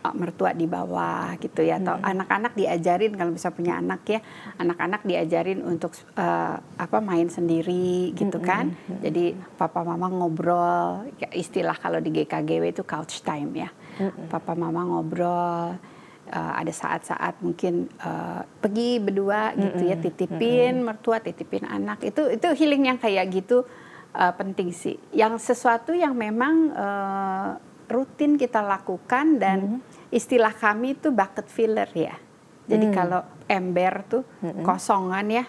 Mertua di bawah gitu ya, atau anak-anak diajarin, kalau bisa punya anak ya, anak-anak diajarin untuk main sendiri gitu kan. Jadi papa mama ngobrol, istilah kalau di GKGW itu couch time ya. Papa mama ngobrol, ada saat-saat mungkin pergi berdua gitu ya, titipin mertua, titipin anak, itu healing yang kayak gitu penting sih. Yang sesuatu yang memang rutin kita lakukan, dan istilah kami itu bucket filler ya. Jadi kalau ember tuh kosongan ya,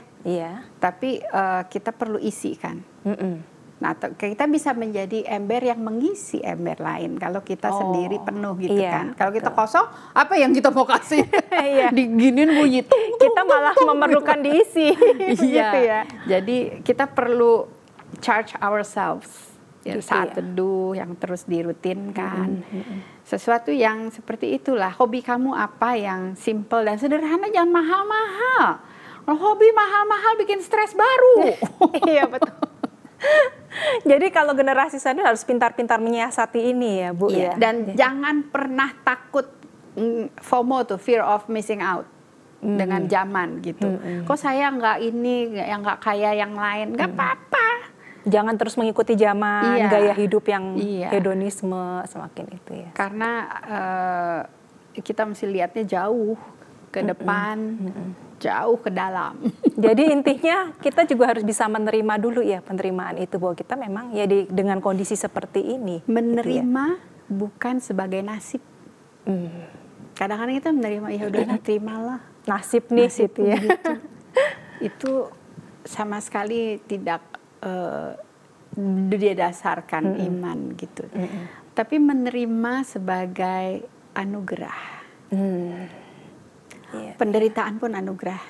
tapi kita perlu isi kan. Nah kita bisa menjadi ember yang mengisi ember lain kalau kita sendiri penuh gitu kan. Kalau kita kosong, apa yang kita mau kasih? Diginin bunyi kita malah memerlukan diisi. Gitu ya. Jadi kita perlu charge ourselves. ya, Gitu saat ya. teduh yang terus dirutinkan. Sesuatu yang seperti itulah. Hobi kamu apa yang simple dan sederhana, jangan mahal-mahal. Kalau hobi mahal-mahal bikin stres baru. Iya betul. Jadi kalau generasi sandwich harus pintar-pintar menyiasati ini ya Bu Iya, ya. dan jangan pernah takut FOMO tuh, fear of missing out dengan zaman gitu. Kok saya nggak ini, yang nggak kayak yang lain, nggak apa-apa. Jangan terus mengikuti zaman, Iya. gaya hidup yang Iya. hedonisme semakin itu ya. Karena kita mesti lihatnya jauh ke depan, jauh ke dalam. Jadi intinya kita juga harus bisa menerima dulu ya penerimaan itu bahwa kita memang ya dengan kondisi seperti ini. Menerima Gitu ya. bukan sebagai nasib. Kadang-kadang kita menerima, ya udah terimalah. Nasib nih Nasib gitu ya. begitu. Itu sama sekali tidak dia dasarkan iman gitu. Tapi menerima sebagai anugerah. Iya. Penderitaan pun anugerah.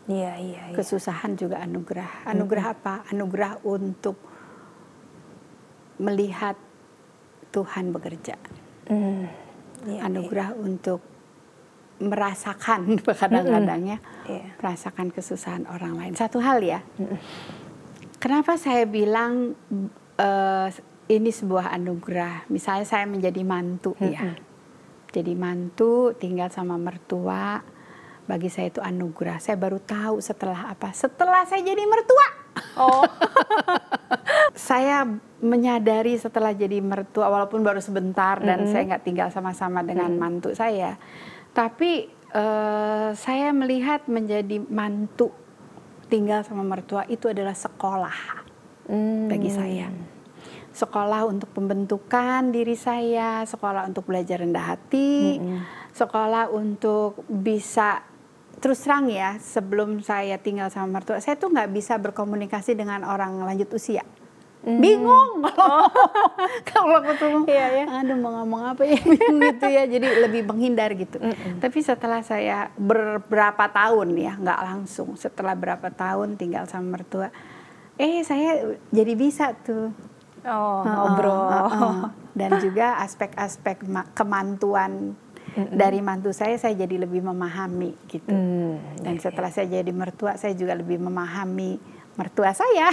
Iya, iya, iya. Kesusahan juga anugerah. Anugerah apa? Anugerah untuk melihat Tuhan bekerja. Iya, Anugerah untuk merasakan kadang-kadangnya, Iya. merasakan kesusahan orang lain. Satu hal ya, kenapa saya bilang ini sebuah anugerah. Misalnya saya menjadi mantu ya, jadi mantu tinggal sama mertua, bagi saya itu anugerah. Saya baru tahu setelah apa? Setelah saya jadi mertua. Oh. Saya menyadari setelah jadi mertua, walaupun baru sebentar dan saya nggak tinggal sama-sama dengan mantu saya, tapi saya melihat menjadi mantu tinggal sama mertua itu adalah sekolah bagi saya. Sekolah untuk pembentukan diri saya, sekolah untuk belajar rendah hati, sekolah untuk bisa, terus terang ya, sebelum saya tinggal sama mertua, saya tuh nggak bisa berkomunikasi dengan orang lanjut usia. Bingung kalau ketemu, aduh mau ngomong apa ya, gitu ya, jadi lebih menghindar gitu. Tapi setelah saya beberapa tahun ya, nggak langsung, setelah berapa tahun tinggal sama mertua, saya jadi bisa tuh ngobrol. Dan juga aspek-aspek kemantuan dari mantu saya jadi lebih memahami gitu. Dan setelah saya jadi mertua, saya juga lebih memahami mertua saya.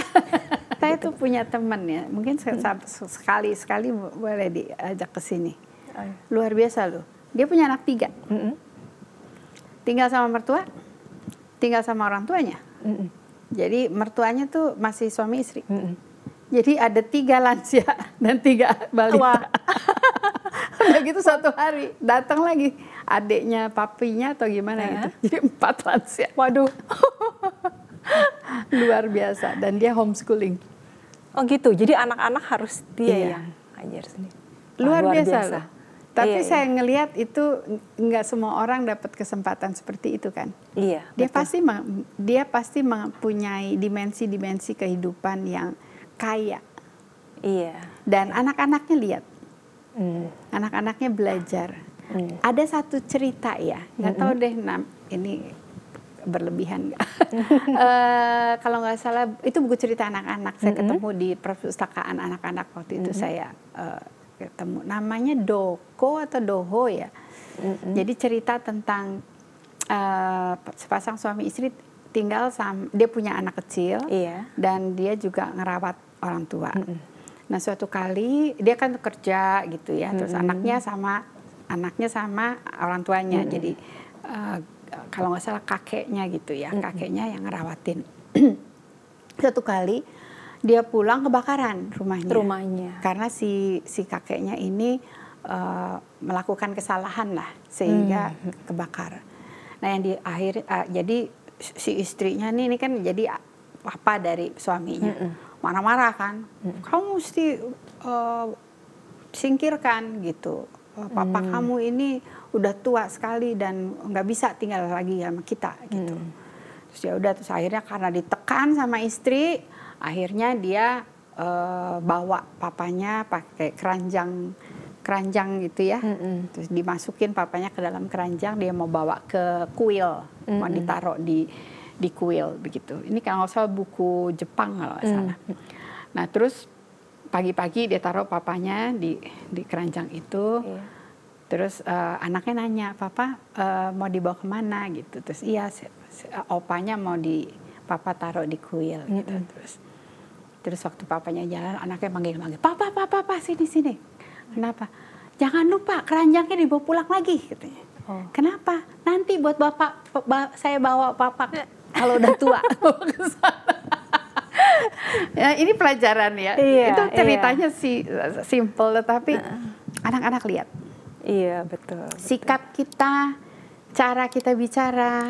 Saya tuh punya teman ya, mungkin sekali boleh diajak ke sini. Luar biasa loh. Dia punya anak 3. Tinggal sama mertua, tinggal sama orang tuanya. Jadi mertuanya tuh masih suami istri. Jadi ada 3 lansia dan 3 balita. Udah gitu satu hari datang lagi adiknya papinya atau gimana gitu. Jadi 4 lansia. Waduh. Luar biasa, dan dia homeschooling. Oh gitu, jadi anak-anak harus dia yang ngajar sendiri. Luar biasa loh. Tapi Iya, saya ngelihat itu nggak semua orang dapat kesempatan seperti itu kan. Iya. Dia pasti mempunyai dimensi-dimensi kehidupan yang kaya. Iya. Dan anak-anaknya lihat, anak-anaknya belajar. Ada satu cerita ya, nggak tahu deh ini berlebihan nggak? Kalau nggak salah itu buku cerita anak-anak. Saya ketemu di perpustakaan anak-anak waktu itu saya ketemu. Namanya Doko atau Doho ya. Jadi cerita tentang sepasang suami istri tinggal sama, dia punya anak kecil, dan dia juga ngerawat orang tua. Nah suatu kali dia kan kerja gitu ya, terus anaknya sama orang tuanya. Jadi kalau nggak salah kakeknya gitu ya, kakeknya yang ngerawatin. Suatu kali dia pulang kebakaran rumahnya. Karena si kakeknya ini melakukan kesalahan lah sehingga kebakar. Nah yang di akhir jadi si istrinya ini kan jadi papa dari suaminya, marah-marah kan, kamu mesti singkirkan gitu. Papa kamu ini udah tua sekali dan nggak bisa tinggal lagi sama kita gitu. Terus ya udah, terus akhirnya karena ditekan sama istri, akhirnya dia bawa papanya pakai keranjang gitu ya. Terus dimasukin papanya ke dalam keranjang, dia mau bawa ke kuil, mau ditaruh di kuil begitu. Ini kalau nggak salah buku Jepang kalau nggak salah. Nah terus pagi-pagi dia taruh papanya di keranjang itu. Iya. Terus anaknya nanya, papa mau dibawa kemana gitu. Terus iya, opanya mau papa taruh di kuil gitu. Terus waktu papanya jalan, anaknya manggil-manggil, papa sini. Kenapa? Jangan lupa keranjangnya dibawa pulang lagi katanya. Oh. Kenapa? Nanti buat bapak, saya bawa papa kalau udah tua. Ya, ini pelajaran ya. Iya, itu ceritanya sih simple, tetapi anak-anak lihat. Iya, betul. Sikap kita, cara kita bicara,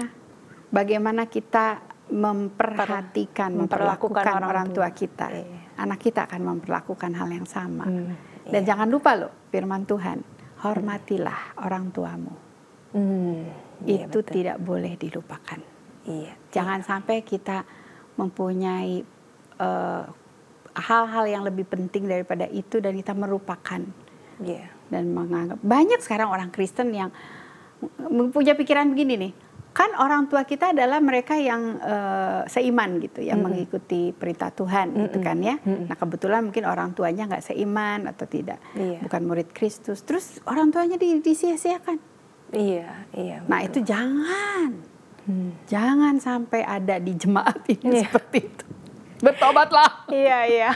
bagaimana kita memperlakukan orang tua kita. Iya. Anak kita akan memperlakukan hal yang sama. Dan jangan lupa loh, firman Tuhan, hormatilah orang tuamu. Iya, Itu betul. tidak boleh dilupakan. Iya. Jangan sampai kita mempunyai hal-hal yang lebih penting daripada itu dan kita merupakan. Iya. Dan menganggap, banyak sekarang orang Kristen yang punya pikiran begini nih, kan orang tua kita adalah mereka yang seiman gitu, yang mengikuti perintah Tuhan gitu kan ya. Nah kebetulan mungkin orang tuanya nggak seiman atau tidak, bukan murid Kristus, terus orang tuanya disia-siakan. Iya, iya. Nah itu jangan sampai ada di jemaat ini seperti itu. Bertobatlah. Iya.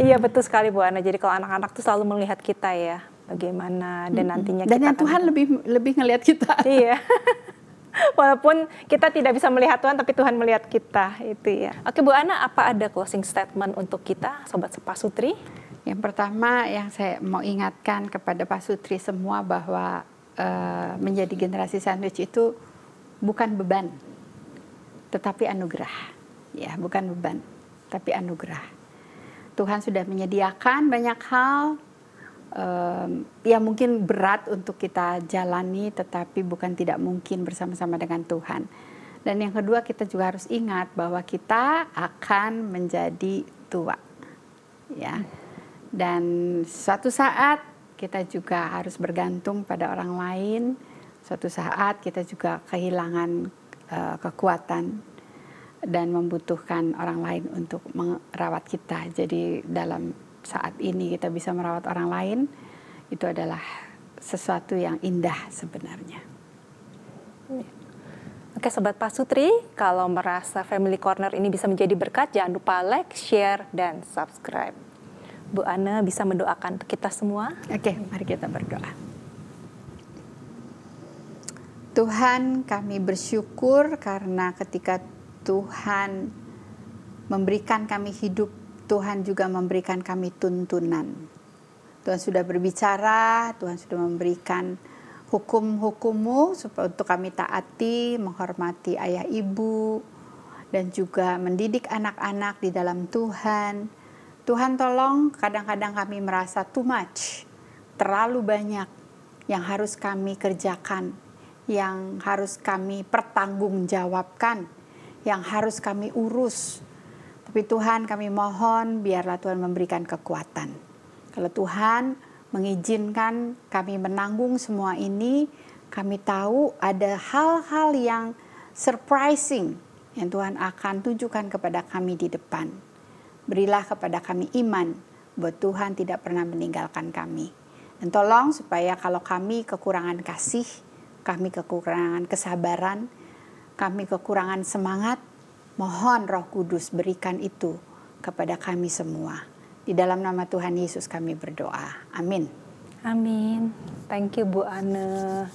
Iya, betul sekali Bu Ana. Jadi kalau anak-anak tuh selalu melihat kita ya, bagaimana dan nantinya dan kita yang Tuhan lebih ngelihat kita. Iya. Walaupun kita tidak bisa melihat Tuhan, tapi Tuhan melihat kita, itu ya. Oke Bu Ana, apa ada closing statement untuk kita, Sobat Pasutri? Yang pertama yang saya mau ingatkan kepada Pasutri semua bahwa menjadi generasi sandwich itu bukan beban, tetapi anugerah. Ya, bukan beban, tapi anugerah. Tuhan sudah menyediakan banyak hal yang mungkin berat untuk kita jalani, tetapi bukan tidak mungkin bersama-sama dengan Tuhan. Dan yang kedua, kita juga harus ingat bahwa kita akan menjadi tua. Ya. Dan suatu saat kita juga harus bergantung pada orang lain. Suatu saat kita juga kehilangan kekuatan dan membutuhkan orang lain untuk merawat kita. Jadi dalam saat ini kita bisa merawat orang lain, itu adalah sesuatu yang indah sebenarnya. Oke Sobat Pasutri, kalau merasa Family Corner ini bisa menjadi berkat, jangan lupa like, share, dan subscribe. Bu Ana bisa mendoakan untuk kita semua? Oke, mari kita berdoa. Tuhan, kami bersyukur karena ketika Tuhan memberikan kami hidup, Tuhan juga memberikan kami tuntunan. Tuhan sudah berbicara, Tuhan sudah memberikan hukum-hukum-Mu supaya untuk kami taati, menghormati ayah ibu, dan juga mendidik anak-anak di dalam Tuhan. Tuhan tolong, kadang-kadang kami merasa too much, terlalu banyak yang harus kami kerjakan, yang harus kami pertanggungjawabkan, yang harus kami urus. Tapi Tuhan, kami mohon biarlah Tuhan memberikan kekuatan. Kalau Tuhan mengizinkan kami menanggung semua ini, kami tahu ada hal-hal yang surprising yang Tuhan akan tunjukkan kepada kami di depan. Berilah kepada kami iman bahwa Tuhan tidak pernah meninggalkan kami. Dan tolong supaya kalau kami kekurangan kasih, kami kekurangan kesabaran, kami kekurangan semangat, mohon Roh Kudus berikan itu kepada kami semua. Di dalam nama Tuhan Yesus kami berdoa. Amin. Amin. Thank you Bu Ana.